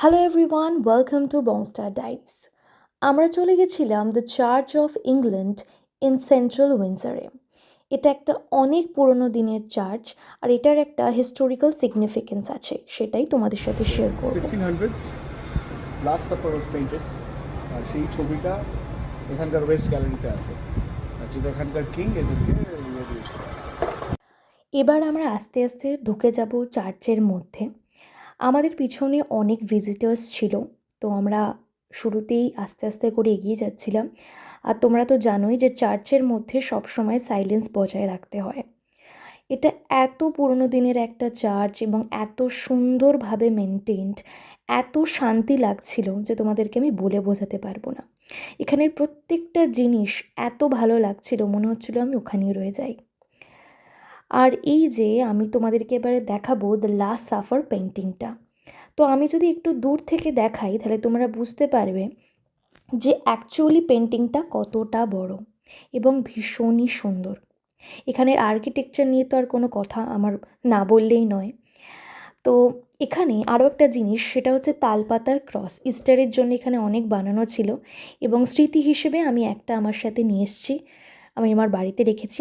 Hello everyone, welcome to Bongstar Diaries. আমরা চলে গেছিলাম the Church of England in central উইন্ডসরে। এটা একটা অনেক পুরনো দিনের চার্চ, আর এটার একটা হিস্টোরিক্যাল সিগনিফিকেন্স আছে, সেটাই তোমাদের সাথে শেয়ার করব। 1600s লাস্ট সাপার ওয়াজ পেইন্টেড, আর সেই ছবিটা এখানকার ওয়েস্ট গ্যালারিতে আছে, আর যেটা এখানকার কিং এদেরকে ইয়ে দিয়েছিল। এবার আমরা আস্তে আস্তে ঢুকে যাব চার্চের মধ্যে। আমাদের পিছনে অনেক ভিজিটার্স ছিল, তো আমরা শুরুতেই আস্তে আস্তে করে এগিয়ে যাচ্ছিলাম। আর তোমরা তো জানোই যে চার্চের মধ্যে সবসময় সাইলেন্স বজায় রাখতে হয়। এটা এত পুরনো দিনের একটা চার্চ এবং এত সুন্দরভাবে মেনটেনড, এত শান্তি লাগছিল যে তোমাদেরকে আমি বলে বোঝাতে পারবো না। এখানের প্রত্যেকটা জিনিস এত ভালো লাগছিল, মনে হচ্ছিল আমি ওখানেই রয়ে যাই। আর এই যে আমি তোমাদেরকে এবারে দেখাবো দ্য লাস্ট সাফার পেন্টিংটা। তো আমি যদি একটু দূর থেকে দেখাই তাহলে তোমরা বুঝতে পারবে যে অ্যাকচুয়ালি পেন্টিংটা কতটা বড় এবং ভীষণই সুন্দর। এখানের আর্কিটেকচার নিয়ে তো আর কোনো কথা আমার না বললেই নয়। তো এখানে আরও একটা জিনিস, সেটা হচ্ছে তালপাতার ক্রস। ইস্টারের জন্য এখানে অনেক বানানো ছিল এবং স্মৃতি হিসেবে আমি একটা আমার সাথে নিয়ে এসেছি, আমি আমার বাড়িতে রেখেছি।